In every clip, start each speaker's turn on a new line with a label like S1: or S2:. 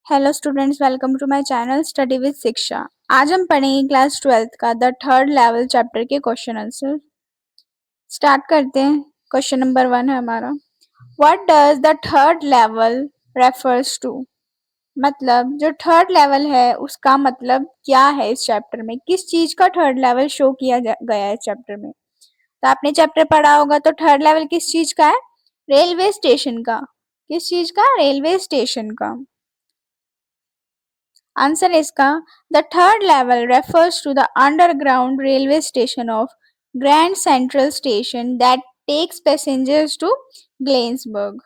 S1: Hello students, welcome to my channel study with Shiksha. आज हम पढ़ेंगे क्लास 12th का द थर्ड लेवल चैप्टर के क्वेश्चन आंसर। स्टार्ट करते हैं। क्वेश्चन नंबर 1 है हमारा, what does the third level refers to. मतलब जो थर्ड लेवल है उसका मतलब क्या है इस चैप्टर में, किस चीज का थर्ड लेवल शो किया गया है चैप्टर में। तो आपने चैप्टर पढ़ा होगा, तो थर्ड लेवल किस चीज का है? रेलवे स्टेशन का। किस चीज का? रेलवे स्टेशन का। आंसर है इसका, the third level refers to the underground railway station of Grand Central Station that takes passengers to Galesburg.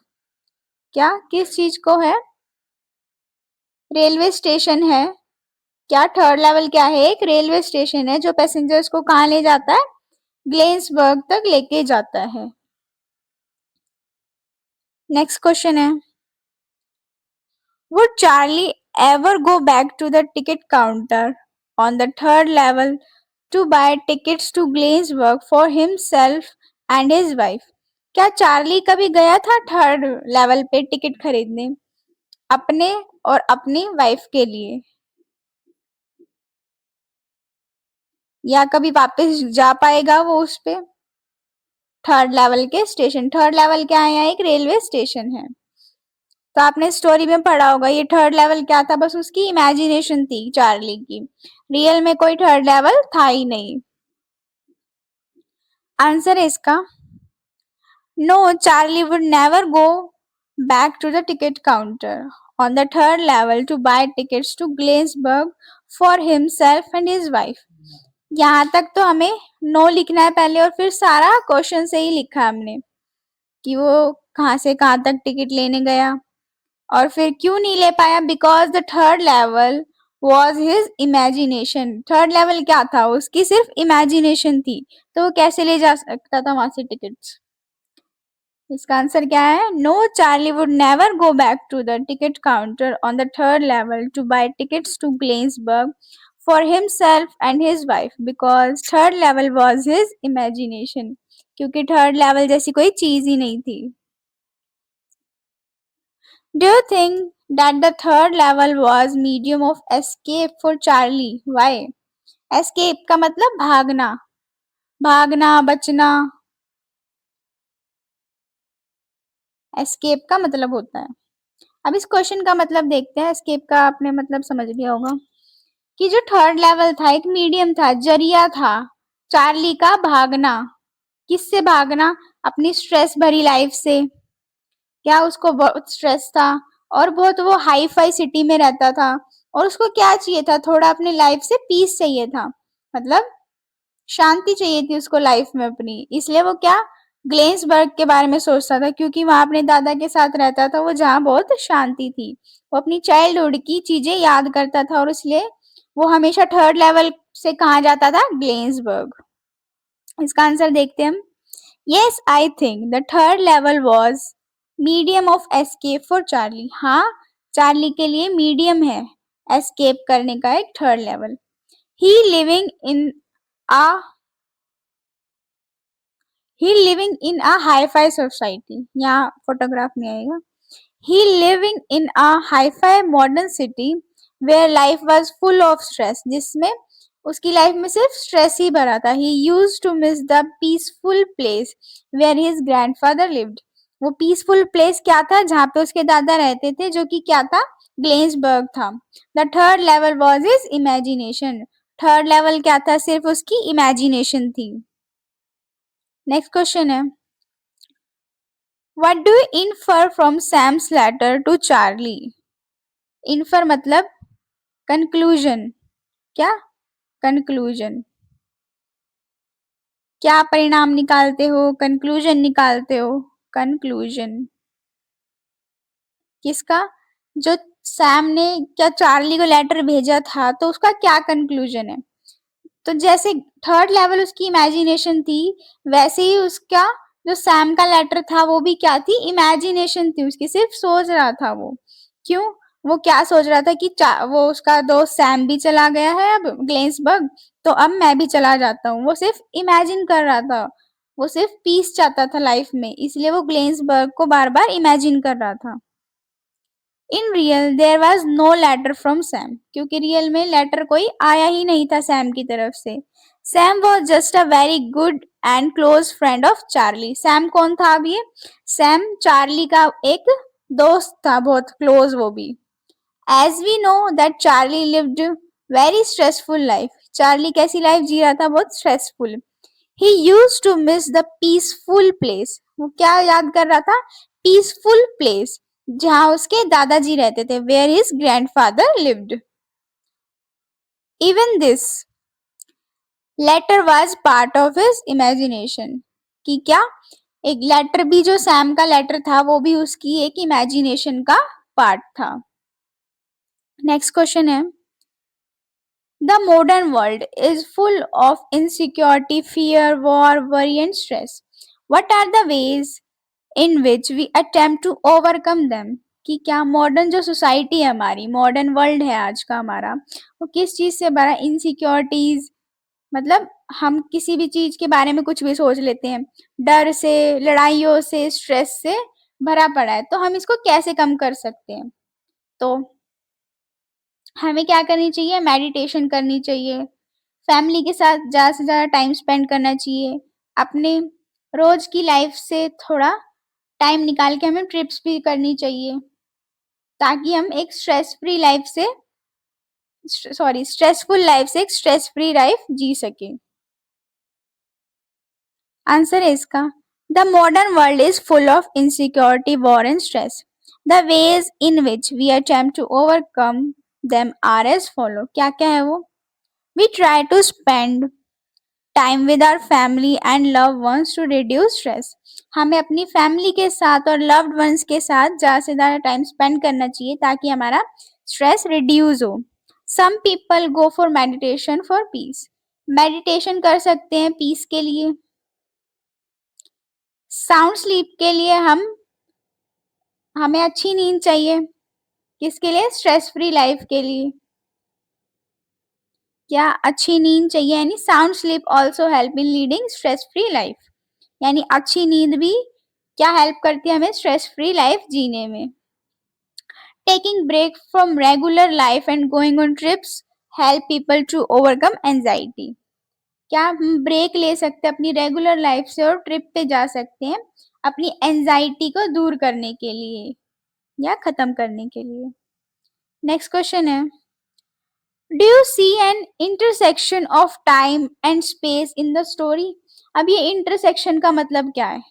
S1: क्या किस चीज को है? रेलवे स्टेशन है। क्या थर्ड लेवल क्या है? एक रेलवे स्टेशन है जो पैसेंजर्स को कहाँ ले जाता है? ग्लेन्सबर्ग तक लेके जाता है। नेक्स्ट क्वेश्चन है, would Charlie ever go back to the ticket counter on the third level to buy tickets to Glensburg for himself and his wife? क्या चार्ली कभी गया था थर्ड लेवल पे टिकट खरीदने अपने और अपनी वाइफ के लिए, या कभी वापस जा पाएगा वो उस पे? थर्ड लेवल के स्टेशन, थर्ड लेवल क्या है? यहाँ एक रेलवे स्टेशन है। तो आपने स्टोरी में पढ़ा होगा, ये थर्ड लेवल क्या था? बस उसकी इमेजिनेशन थी चार्ली की, रियल में कोई थर्ड लेवल था ही नहीं। आंसर है इसका, no, Charlie would never go back to the ticket counter on the third level to buy tickets to Galesburg for himself and his wife. यहाँ तक तो हमें नो लिखना है पहले, और फिर सारा क्वेश्चन से ही लिखा हमने कि वो कहाँ से कहाँ तक टिकट लेने गया और फिर क्यों नहीं ले पाया, because the third level was his imagination. Third level क्या था? उसकी सिर्फ इमेजिनेशन थी, तो वो कैसे ले जा सकता था वहां से टिकट्स। इसका आंसर क्या है? No, Charlie would never go back to the ticket counter on the third level to buy tickets to Galesburg for himself and his wife because third level was his imagination, क्योंकि third level जैसी कोई चीज ही नहीं थी। Do you think that the third level was medium of escape for Charlie? Why? Escape का मतलब भागना, भागना, बचना। escape का मतलब होता है। अब इस क्वेश्चन का मतलब देखते हैं। escape का आपने मतलब समझ लिया होगा कि जो थर्ड लेवल था एक मीडियम था, जरिया था चार्ली का भागना। किससे भागना? अपनी स्ट्रेस भरी लाइफ से। क्या उसको बहुत स्ट्रेस था और बहुत वो हाई फाई सिटी में रहता था, और उसको क्या चाहिए था? थोड़ा अपनी लाइफ से पीस चाहिए था, मतलब शांति चाहिए थी उसको लाइफ में अपनी। इसलिए वो क्या, ग्लेन्सबर्ग के बारे में सोचता था, क्योंकि वहां अपने दादा के साथ रहता था वो, जहाँ बहुत शांति थी। वो अपनी चाइल्डहुड की चीजें याद करता था, और इसलिए वो हमेशा थर्ड लेवल से कहा जाता था? ग्लेन्सबर्ग। इसका आंसर देखते हैं हम। Yes, I think the third level was medium of escape for Charlie. हाँ, चार्ली के लिए मीडियम है एस्केप करने का एक third level. He living in a he living in a hi-fi society. यहाँ फोटोग्राफ नहीं आएगा। He living in a hi-fi modern city where life was full of stress. जिसमें उसकी लाइफ में सिर्फ स्ट्रेस ही भरा था। He used to miss the peaceful place where his grandfather lived. वो पीसफुल प्लेस क्या था? जहाँ पे उसके दादा रहते थे, जो कि क्या था? ग्लेन्सबर्ग था। The third level was his imagination. Third level क्या था? सिर्फ उसकी इमेजिनेशन थी। नेक्स्ट क्वेश्चन है, What do you infer from Sam's letter to Charlie? Infer मतलब कंक्लूजन। क्या? कंक्लूजन। क्या परिणाम निकालते हो? कंक्लूजन निकालते हो। कंक्लूजन किसका? जो सैम ने क्या चार्ली को लेटर भेजा था, तो उसका क्या कंक्लूजन है? तो जैसे थर्ड लेवल उसकी इमेजिनेशन थी, वैसे ही उसका जो सैम का लेटर था वो भी क्या थी? इमेजिनेशन थी उसकी, सिर्फ सोच रहा था वो। क्यों? वो क्या सोच रहा था कि वो उसका दोस्त सैम भी चला गया है अब ग्लेन्सबर्ग, तो अब मैं भी चला जाता हूँ। वो सिर्फ इमेजिन कर रहा था, वो सिर्फ पीस चाहता था लाइफ में, इसलिए वो ग्लेन्सबर्ग को बार बार इमेजिन कर रहा था। In real there was no letter from Sam, क्योंकि रियल में लेटर कोई आया ही नहीं था सैम की तरफ से. Sam was just a very good and close friend of Charlie. Sam कौन था अब ये? सैम चार्ली का एक दोस्त था, बहुत क्लोज वो भी. As we know that Charlie lived very stressful life. Charlie कैसी लाइफ जी रहा था? बहुत stressful. He use to miss the peaceful place. वो क्या याद कर रहा था? पीसफुल प्लेस, जहां उसके दादाजी रहते थे, where his grandfather lived. Even this letter was part of his imagination. कि क्या? एक लेटर भी, जो सैम का लेटर था, वो भी उसकी एक इमेजिनेशन का पार्ट था. नेक्स्ट क्वेश्चन है, the modern world is full of insecurity, fear, war, worry and stress. What are the ways in which we attempt to overcome them. कि क्या मॉडर्न जो सोसाइटी है हमारी, मॉडर्न वर्ल्ड है आज का हमारा, वो किस चीज से भरा? इनसिक्योरिटीज, मतलब हम किसी भी चीज के बारे में कुछ भी सोच लेते हैं, डर से, लड़ाइयों से, स्ट्रेस से भरा पड़ा है. तो हम इसको कैसे कम कर सकते हैं? तो हमें क्या करनी चाहिए? मेडिटेशन करनी चाहिए, फैमिली के साथ ज़्यादा से ज़्यादा टाइम स्पेंड करना चाहिए, अपने रोज की लाइफ से थोड़ा टाइम निकाल के हमें ट्रिप्स भी करनी चाहिए, ताकि हम एक स्ट्रेसफुल लाइफ से एक स्ट्रेस फ्री लाइफ जी सके. आंसर है इसका, the modern world is full of insecurity, war and stress. The ways in which we attempt to overcome them are as follow. क्या क्या है वो? We try to spend time with our family and love ones to reduce stress. हमें अपनी family के साथ और loved ones के साथ ज़्यादा से ज़्यादा टाइम स्पेंड करना चाहिए, ताकि हमारा स्ट्रेस रिड्यूस हो. Some people go for meditation for peace. Meditation कर सकते हैं पीस के लिए. साउंड स्लीप के लिए हमें अच्छी नींद चाहिए. किसके लिए? स्ट्रेस फ्री लाइफ के लिए. क्या अच्छी नींद चाहिए? यानी sound sleep also help in leading stress free life. यानी अच्छी नींद भी क्या हेल्प करती है हमें? स्ट्रेस फ्री लाइफ जीने में. Taking break from regular life and going on trips help people to overcome anxiety. क्या हम ब्रेक ले सकते हैं अपनी रेगुलर लाइफ से और ट्रिप पे जा सकते हैं अपनी एंजाइटी को दूर करने के लिए या खत्म करने के लिए. नेक्स्ट क्वेश्चन है, do you see an intersection of time and space in the story. अब ये इंटरसेक्शन का मतलब क्या है?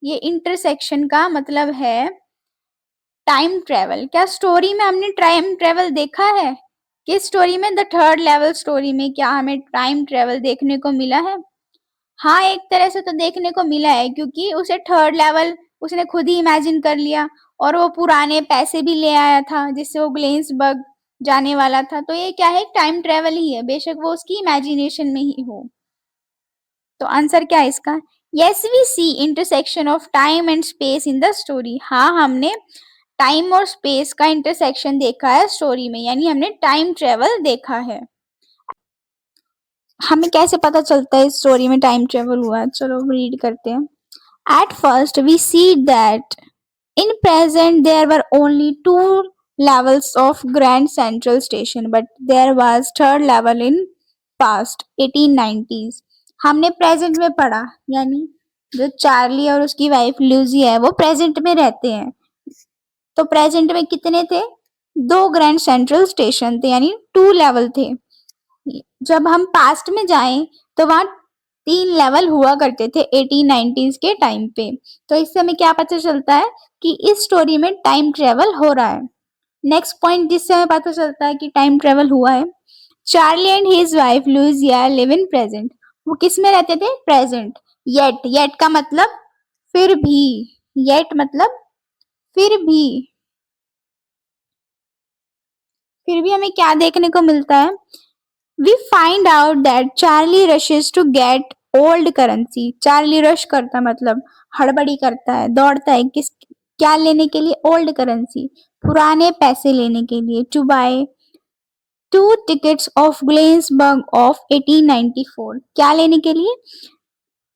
S1: ये इंटरसेक्शन का मतलब है टाइम ट्रेवल. क्या स्टोरी में हमने टाइम ट्रेवल देखा है? किस स्टोरी में? द थर्ड लेवल स्टोरी में क्या हमें टाइम ट्रेवल देखने को मिला है? हाँ, एक तरह से तो देखने को मिला है, क्योंकि उसे थर्ड लेवल उसने खुद ही इमेजिन कर लिया, और वो पुराने पैसे भी ले आया था जिससे वो ग्लेन्सबर्ग जाने वाला था. तो ये क्या है? टाइम ट्रेवल ही है, बेशक वो उसकी इमेजिनेशन में ही हो. तो आंसर क्या है इसका? Yes, we see intersection of time and space in the story. हाँ, हमने टाइम और स्पेस का इंटरसेक्शन देखा है स्टोरी में, यानी हमने टाइम ट्रेवल देखा है. हमें कैसे पता चलता है इस स्टोरी में टाइम ट्रेवल हुआ है? चलो रीड करते हैं. At first we see that in present there were only two levels of Grand Central Station, but there was third level in past 1890s. हमने प्रेजेंट में पढ़ा, यानी जो चार्ली और उसकी वाइफ लूजी है वो प्रेजेंट में रहते हैं. तो प्रेजेंट में कितने थे? दो ग्रैंड सेंट्रल स्टेशन थे, यानी टू लेवल थे. जब हम पास्ट में जाएं तो वहां तीन लेवल हुआ करते थे 1890s के टाइम पे. तो इससे हमें क्या पता चलता है कि इस स्टोरी में टाइम ट्रेवल हो रहा है. नेक्स्ट पॉइंट जिससे हमें पता चलता है कि टाइम ट्रेवल हुआ है, Charlie and his wife Louisa live in present. वो किस में रहते थे? प्रेजेंट. येट का मतलब फिर भी. येट मतलब फिर भी हमें क्या देखने को मिलता है? We find out that Charlie rushes to get old currency. Charlie rush करता मतलब हड़बड़ी करता है, दौड़ता है किस क्या लेने के लिए? ओल्ड करेंसी, पुराने पैसे लेने के लिए. To buy two tickets of Galesburg of 1894. क्या लेने के लिए?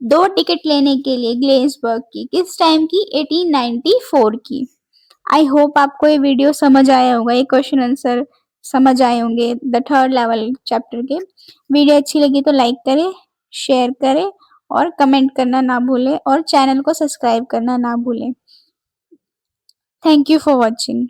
S1: दो टिकट लेने के लिए ग्लेन्सबर्ग की. किस टाइम की? 1894 की. आई होप आपको ये वीडियो समझ आया होगा, ये क्वेश्चन आंसर समझ आए होंगे द थर्ड लेवल चैप्टर के। वीडियो अच्छी लगी तो लाइक करें, शेयर करें और कमेंट करना ना भूलें और चैनल को सब्सक्राइब करना ना भूलें। Thank you for watching.